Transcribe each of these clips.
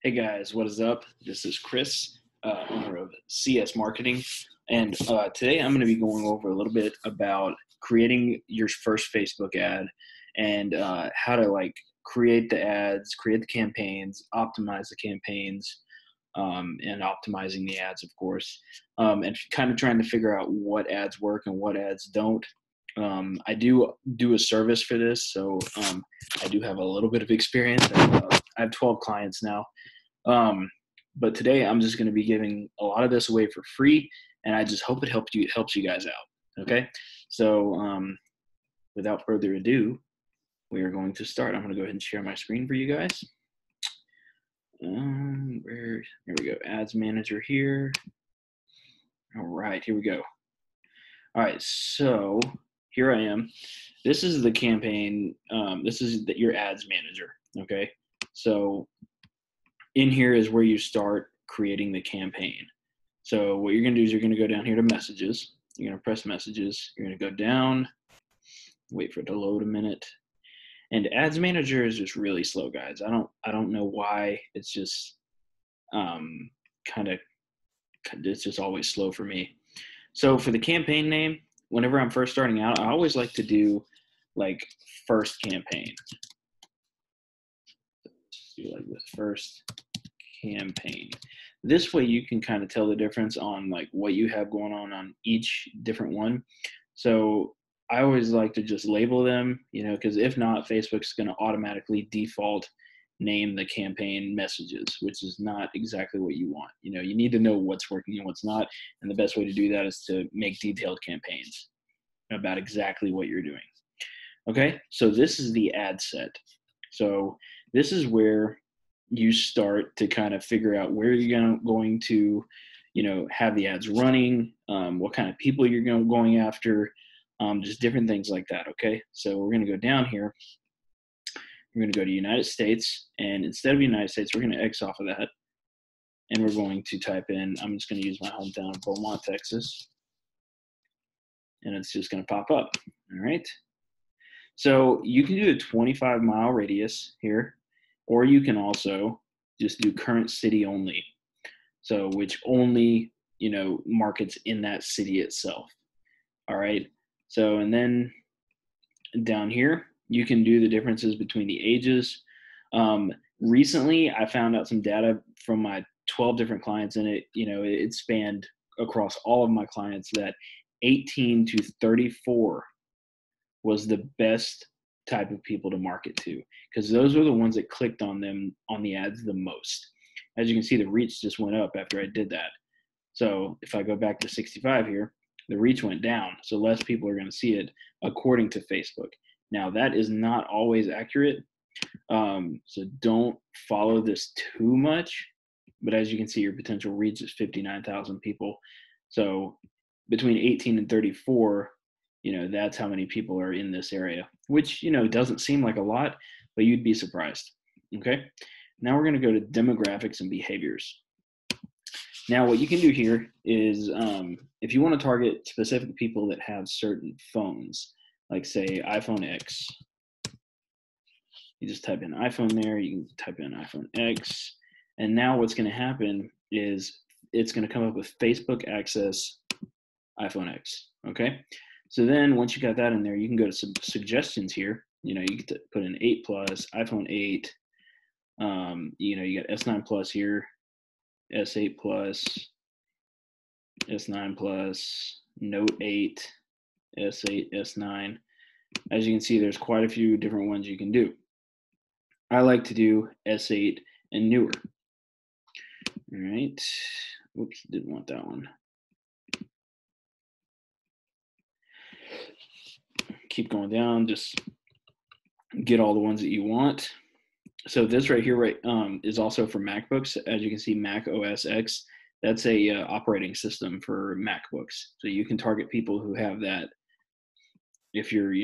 Hey guys, what is up? This is Chris, owner of CS Marketing, and today I'm going to be going over a little bit about creating your first Facebook ad and how to create the ads, create the campaigns, optimize the campaigns, and optimizing the ads, of course, and kind of trying to figure out what ads work and what ads don't. I do a service for this, so I do have a little bit of experience. I have 12 clients now. But today I'm just going to be giving a lot of this away for free, and I just hope it helps you guys out. Okay, so without further ado, we are going to start. I'm going to go ahead and share my screen for you guys. Here we go. Ads manager here. All right, here we go. All right, so here I am. This is the campaign. This is your ads manager. Okay, so in here is where you start creating the campaign. So what you're going to do is you're going to go down here to messages. You're going to press messages. You're going to go down, wait for it to load a minute. And ads manager is just really slow, guys. I don't know why. It's just it's just always slow for me. So for the campaign name, whenever I'm first starting out, I always like to do like first campaign. Do like the first campaign. This way you can kind of tell the difference on like what you have going on each different one. So I always like to just label them, because if not, Facebook's going to automatically default name the campaign messages, which is not exactly what you want. You need to know what's working and what's not. And the best way to do that is to make detailed campaigns about exactly what you're doing. Okay, so this is the ad set. So this is where you start to kind of figure out where you're going to, have the ads running, what kind of people you're going after, just different things like that. Okay, so we're going to go down here. We're going to go to United States, and instead of United States, we're going to X off of that, and we're going to type in, I'm just going to use my hometown of Beaumont, Texas, and it's just going to pop up. All right. So you can do a 25-mile radius here, or you can also just do current city only. So which only, markets in that city itself. All right. So, and then down here, you can do the differences between the ages. Recently, I found out some data from my 12 different clients, and it spanned across all of my clients that 18 to 34 was the best type of people to market to, because those were the ones that clicked on them on the ads the most. As you can see, the reach just went up after I did that. So if I go back to 65 here, the reach went down. So less people are going to see it according to Facebook. Now that is not always accurate. So don't follow this too much. But as you can see, your potential reach is 59,000 people. So between 18 and 34, that's how many people are in this area, which, doesn't seem like a lot, but you'd be surprised. Okay. Now we're going to go to demographics and behaviors. Now what you can do here is if you want to target specific people that have certain phones, like say iPhone X, you just type in iPhone there, you can type in iPhone X, and now what's going to happen is it's going to come up with Facebook access iPhone X. Okay. So then once you got that in there, you can go to some suggestions here. You can put in 8 Plus, iPhone 8. You got S9 Plus here, S8 Plus, S9 Plus, Note 8, S8, S9. As you can see, there's quite a few different ones you can do. I like to do S8 and newer. All right. Oops, didn't want that one. Keep going down, just get all the ones that you want. So this right here, is also for MacBooks. As you can see, Mac OS X, that's a operating system for MacBooks. So you can target people who have that if you're,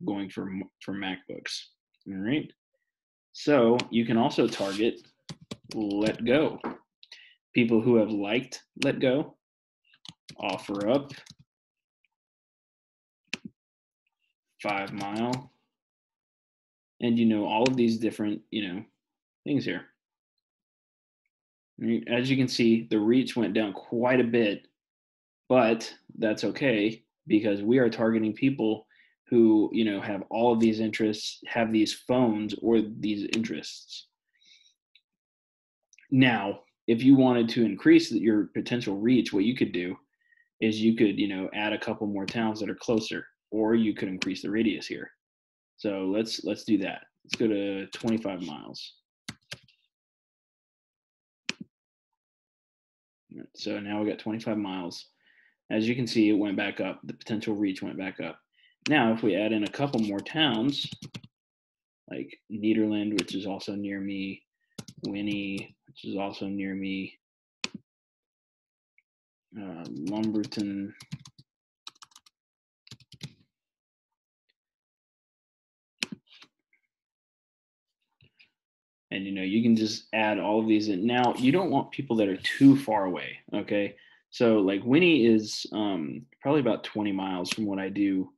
going for MacBooks. All right. So you can also target Let Go. People who have liked Let Go, offer up, 5 Mile, and all of these different, things here. Right? As you can see, the reach went down quite a bit, but that's okay because we are targeting people who, have all of these interests, have these phones or these interests. Now, if you wanted to increase your potential reach, what you could do is you could, add a couple more towns that are closer, or you could increase the radius here. So let's do that. Let's go to 25 miles. So now we got 25 miles. As you can see, it went back up. The potential reach went back up. Now, if we add in a couple more towns, like Nederland, which is also near me, Winnie, which is also near me, Lumberton, and you can just add all of these in. Now, you don't want people that are too far away, okay? So like Winnie is probably about 20 miles from what I do,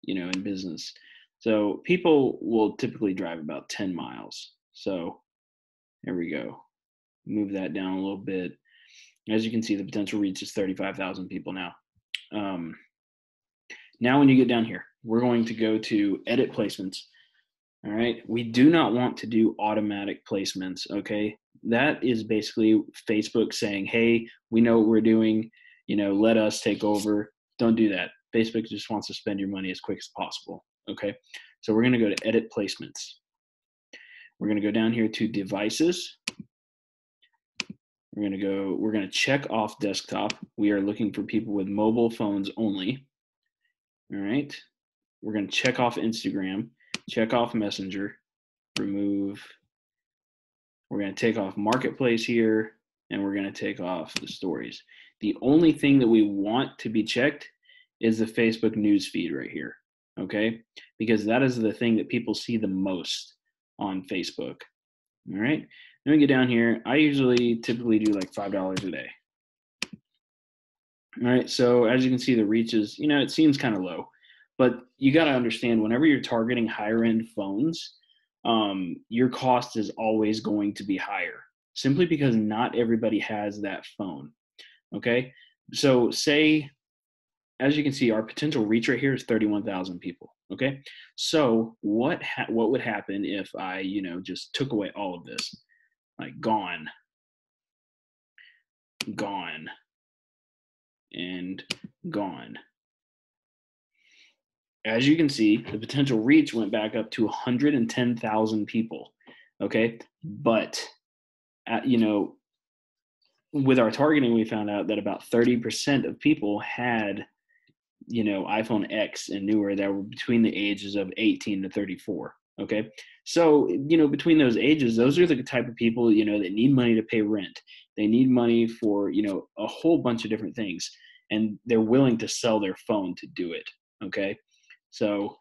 in business. So people will typically drive about 10 miles. So there we go. Move that down a little bit. As you can see, the potential reach is 35,000 people now. Now, when you get down here, we're going to go to edit placements. All right. We do not want to do automatic placements. Okay. That is basically Facebook saying, hey, we know what we're doing. Let us take over. Don't do that. Facebook just wants to spend your money as quick as possible. Okay. So we're going to go to edit placements. We're going to go down here to devices. We're going to check off desktop. We are looking for people with mobile phones only. All right. We're going to check off Instagram, check off Messenger, remove. We're going to take off Marketplace here, and we're going to take off the stories. The only thing that we want to be checked is the Facebook news feed right here, okay? Because that is the thing that people see the most on Facebook, all right? Then we get down here. I typically do like $5 a day. All right, so as you can see, the reach is, it seems kind of low, but you got to understand whenever you're targeting higher end phones, your cost is always going to be higher simply because not everybody has that phone. Okay. So say, as you can see, our potential reach right here is 31,000 people. Okay. So what would happen if I, just took away all of this, like gone, and gone. As you can see, the potential reach went back up to 110,000 people. Okay. But, with our targeting, we found out that about 30% of people had, iPhone X and newer that were between the ages of 18 to 34. Okay. So, between those ages, those are the type of people, that need money to pay rent. They need money for, a whole bunch of different things, and they're willing to sell their phone to do it. Okay. So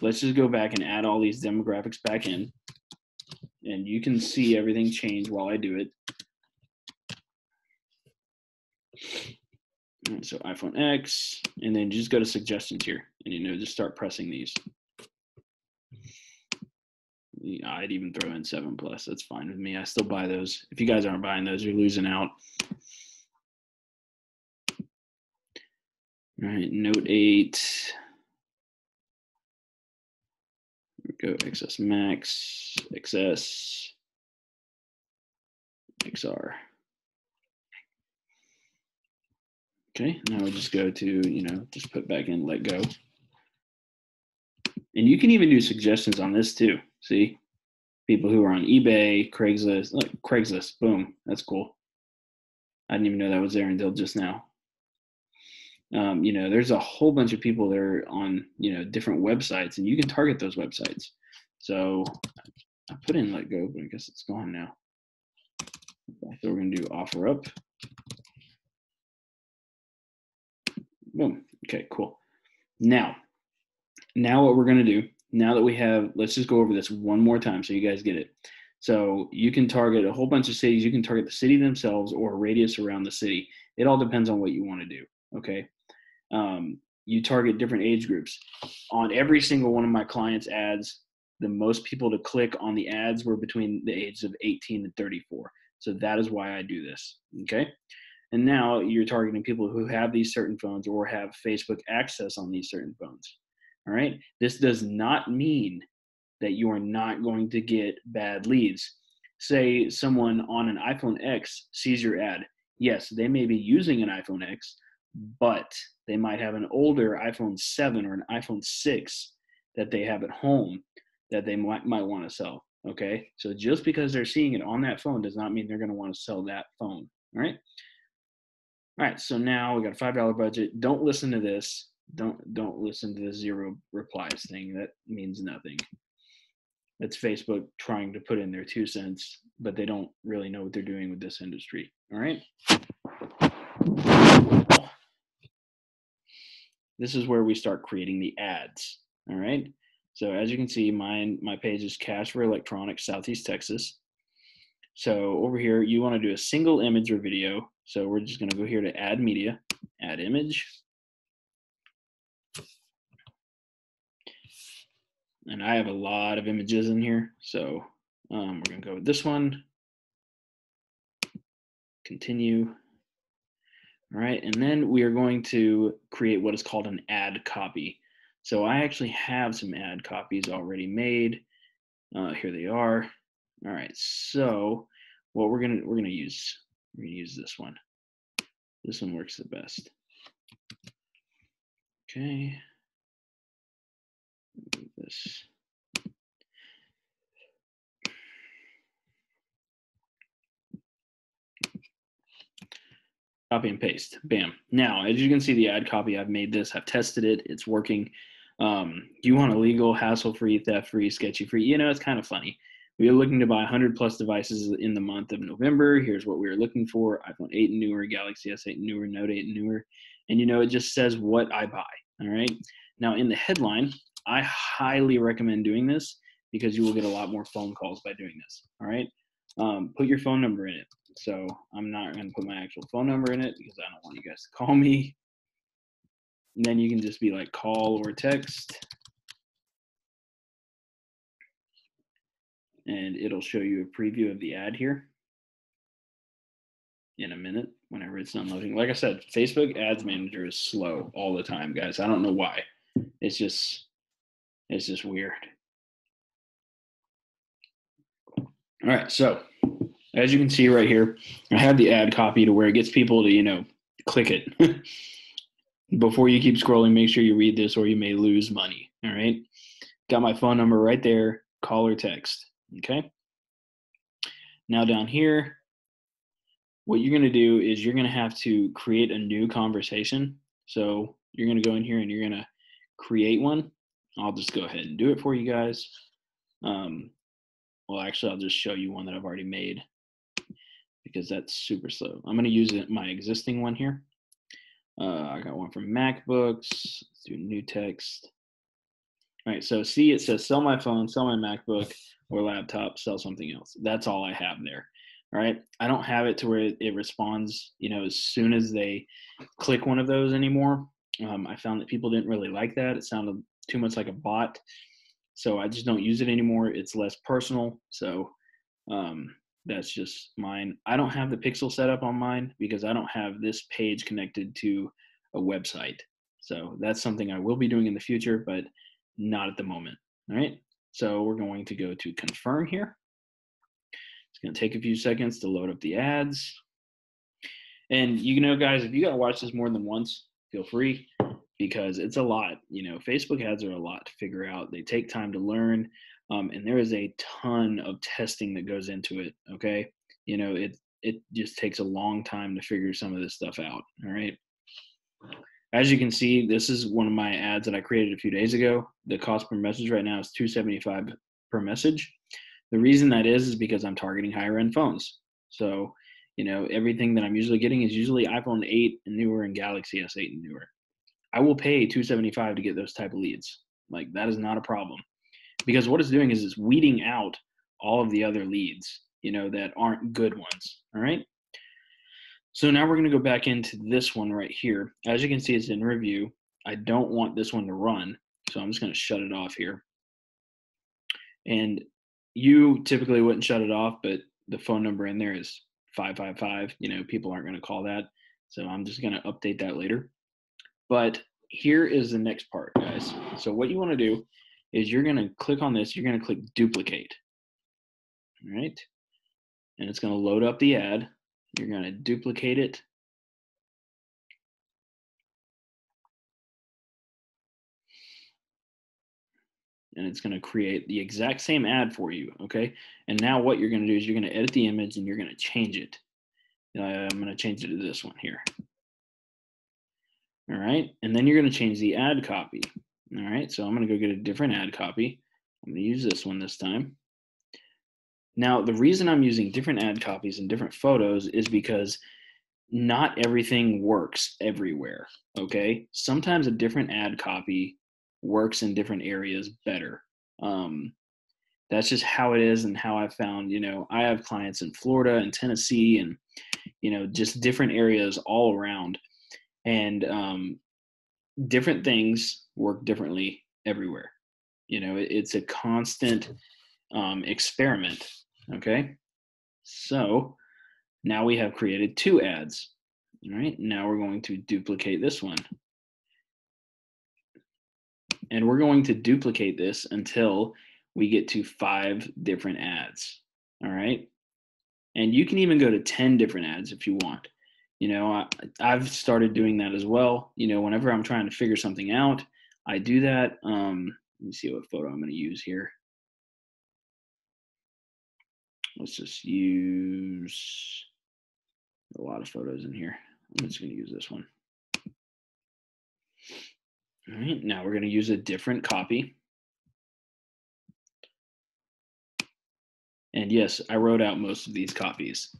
let's just go back and add all these demographics back in, and you can see everything change while I do it. So iPhone X, and then just go to suggestions here, and just start pressing these. I'd even throw in 7 Plus. That's fine with me. I still buy those. If you guys aren't buying those, you're losing out. All right, Note 8. Go XS Max, XS, XR. Okay, now we just go to, just put back in let go. And you can even do suggestions on this too. See, people who are on eBay, Craigslist, look, Craigslist, boom, that's cool. I didn't even know that was there until just now. There's a whole bunch of people that are on, different websites, and you can target those websites. So I put in let go, but I guess it's gone now. So we're going to do offer up. Boom. Okay, cool. Now what we're going to do, now that we have, let's just go over this one more time so you guys get it. So you can target a whole bunch of cities. You can target the city themselves or a radius around the city. It all depends on what you want to do. Okay. You target different age groups. On every single one of my clients' ads, the most people to click on the ads were between the ages of 18 and 34. So that is why I do this, okay? And now you're targeting people who have these certain phones or have Facebook access on these certain phones, all right? This does not mean that you are not going to get bad leads. Say someone on an iPhone X sees your ad. Yes, they may be using an iPhone X, but they might have an older iPhone 7 or an iPhone 6 that they have at home that they might want to sell. Okay, so just because they're seeing it on that phone does not mean they're going to want to sell that phone. All right. All right. So now we got a $5 budget. Don't listen to this. Don't listen to the 0 replies thing. That means nothing. It's Facebook trying to put in their 2 cents, but they don't really know what they're doing with this industry. All right. This is where we start creating the ads. All right. So as you can see, my page is Cash for Electronics, Southeast Texas. So over here, you want to do a single image or video. So we're just going to go here to add media, add image. And I have a lot of images in here. So we're going to go with this one. Continue. All right. And then we are going to create what is called an ad copy. So I actually have some ad copies already made. Here they are. All right. So what we're gonna use this one. This one works the best. Okay. Move this. Copy and paste. Bam. Now, as you can see, the ad copy, I've made this. I've tested it. It's working. You want a legal, hassle-free, theft-free, sketchy-free. You know, it's kind of funny. We are looking to buy 100 plus devices in the month of November. Here's what we are looking for: iPhone 8 and newer, Galaxy S8 and newer, Note 8 and newer. And you know, it just says what I buy. All right. Now, in the headline, I highly recommend doing this because you will get a lot more phone calls by doing this. All right. Put your phone number in it. So I'm not going to put my actual phone number in it because I don't want you guys to call me. And then you can just be like call or text. And it'll show you a preview of the ad here in a minute whenever it's done loading. Like I said, Facebook Ads Manager is slow all the time, guys. I don't know why. It's just weird. All right, so as you can see right here, I have the ad copy to where it gets people to, you know, click it. Before you keep scrolling, make sure you read this or you may lose money. All right. Got my phone number right there, call or text. Okay. Now down here, what you're going to do is you're going to have to create a new conversation. So you're going to go in here and you're going to create one. I'll just go ahead and do it for you guys. Well, actually, I'll just show you one that I've already made because that's super slow. I'm going to use my existing one here. I got one from MacBooks. Let's do new text. All right, so see, it says sell my phone, sell my MacBook or laptop, sell something else. That's all I have there. All right, I don't have it to where it responds, you know, as soon as they click one of those anymore. I found that people didn't really like that. It sounded too much like a bot. So I just don't use it anymore. It's less personal. So that's just mine. I don't have the pixel set up on mine because I don't have this page connected to a website. So that's something I will be doing in the future, but not at the moment. All right. So we're going to go to confirm here. It's going to take a few seconds to load up the ads. And you know, guys, if you got to watch this more than once, feel free because it's a lot. You know, Facebook ads are a lot to figure out. They take time to learn. And there is a ton of testing that goes into it. Okay. You know, it just takes a long time to figure some of this stuff out. All right. As you can see, this is one of my ads that I created a few days ago. The cost per message right now is $2.75 per message. The reason that is because I'm targeting higher end phones. So, you know, everything that I'm usually getting is usually iPhone 8 and newer and Galaxy S8 and newer. I will pay $2.75 to get those type of leads. Like, that is not a problem. Because what it's doing is it's weeding out all of the other leads, you know, that aren't good ones. All right. So now we're going to go back into this one right here. As you can see, it's in review. I don't want this one to run. So I'm just going to shut it off here. And you typically wouldn't shut it off, but the phone number in there is 555. People aren't going to call that. So I'm just going to update that later. But here is the next part, guys. So what you want to do is you're going to click on this. You're going to click duplicate. All right. And it's going to load up the ad. You're going to duplicate it. And it's going to create the exact same ad for you, okay? And now what you're going to do is you're going to edit the image and you're going to change it. I'm going to change it to this one here. All right, and then you're going to change the ad copy. All right, so I'm going to go get a different ad copy. I'm going to use this one this time. Now, the reason I'm using different ad copies and different photos is because not everything works everywhere, okay? Sometimes a different ad copy works in different areas better. That's just how it is and how I've found, I have clients in Florida and Tennessee and, just different areas all around. And different things work differently everywhere. It's a constant experiment, okay? So now we have created 2 ads. All right, now we're going to duplicate this one. And we're going to duplicate this until we get to 5 different ads. All right. And you can even go to 10 different ads if you want. I've started doing that as well. Whenever I'm trying to figure something out, I do that. Let me see what photo I'm going to use here. Let's just use a lot of photos in here. I'm just going to use this one. All right, now we're going to use a different copy. And yes, I wrote out most of these copies.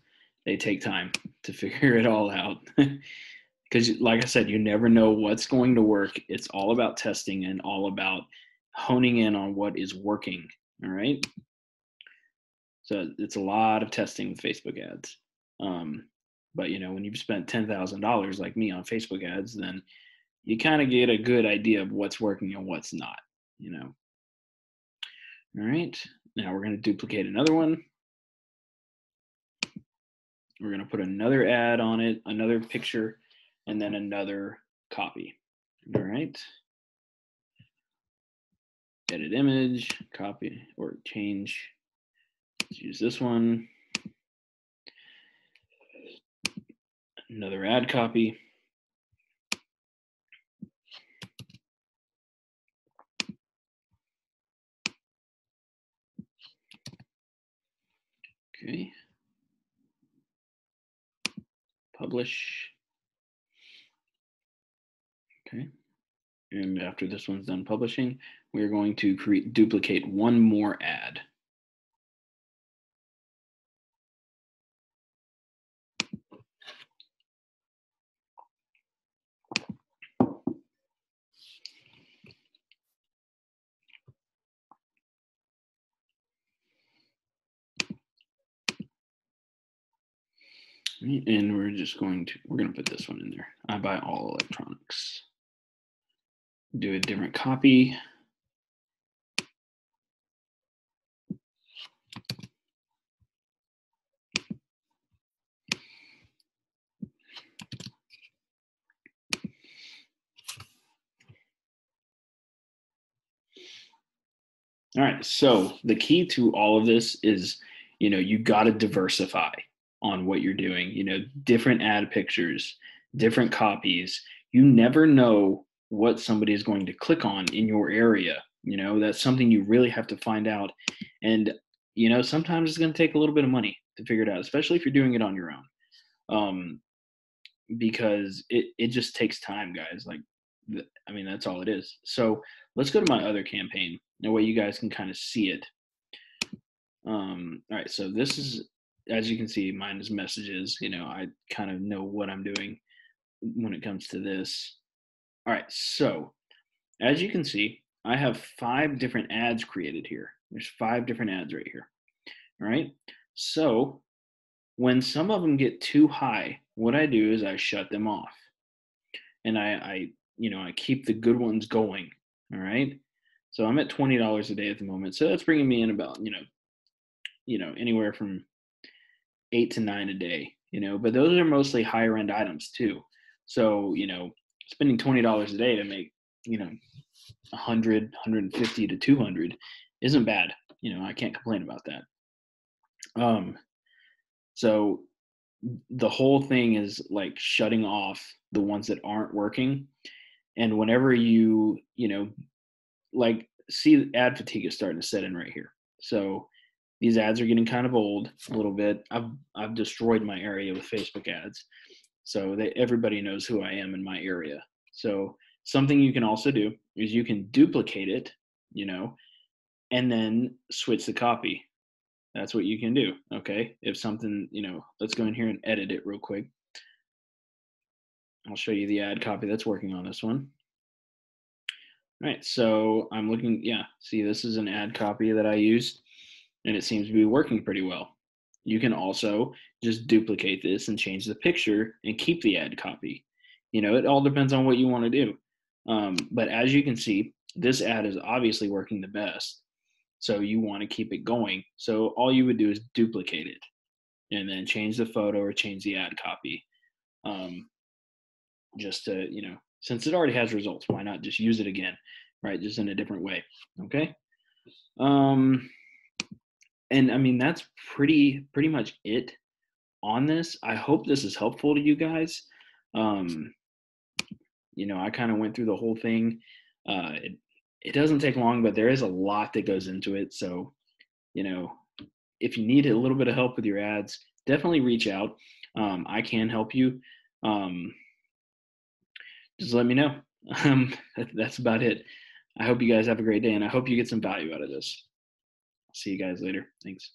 They take time to figure it all out. Because like I said, you never know what's going to work. It's all about testing and all about honing in on what is working. All right. So it's a lot of testing with Facebook ads. But when you've spent $10,000 like me on Facebook ads, then you kind of get a good idea of what's working and what's not. All right. Now we're going to duplicate another one. We're going to put another ad on it, another picture, and then another copy. All right. Edit image, copy, or change. Let's use this one. Another ad copy. Okay. Publish. Okay. And after this one's done publishing, we're going to duplicate one more ad. And we're going to put this one in there. I buy all electronics. Do a different copy. All right. So the key to all of this is, you got to diversify on what you're doing, different ad pictures, different copies. You never know what somebody is going to click on in your area. That's something you really have to find out. And, sometimes it's going to take a little bit of money to figure it out, especially if you're doing it on your own. Because it just takes time, guys. That's all it is. So let's go to my other campaign. That way you guys can kind of see it. All right, so this is, as you can see, mine is messages. I kind of know what I'm doing when it comes to this. All right, so as you can see, I have 5 different ads created here. There's 5 different ads right here. All right, so when some of them get too high, what I do is I shut them off, and I keep the good ones going. All right, so I'm at $20 a day at the moment, so that's bringing me in about anywhere from 8 to 9 a day, but those are mostly higher end items too. So, spending $20 a day to make, 100, 150 to 200 isn't bad. I can't complain about that. Um, so the whole thing is like shutting off the ones that aren't working. And whenever like see ad fatigue is starting to set in right here. So these ads are getting kind of old a little bit. I've destroyed my area with Facebook ads. So everybody knows who I am in my area. So something you can also do is you can duplicate it, and then switch the copy. That's what you can do. Okay. If something, let's go in here and edit it real quick. I'll show you the ad copy that's working on this one. All right. So I'm looking, yeah, see, this is an ad copy that I used and it seems to be working pretty well. You can also just duplicate this and change the picture and keep the ad copy. It all depends on what you want to do. But as you can see, this ad is obviously working the best. So you want to keep it going. So all you would do is duplicate it and then change the photo or change the ad copy. Just to, since it already has results, why not just use it again, right? Just in a different way. Okay. And I mean, that's pretty much it on this. I hope this is helpful to you guys. I kind of went through the whole thing. It doesn't take long, but there is a lot that goes into it. So, if you need a little bit of help with your ads, definitely reach out. I can help you. Just let me know. That's about it. I hope you guys have a great day, and I hope you get some value out of this. See you guys later. Thanks.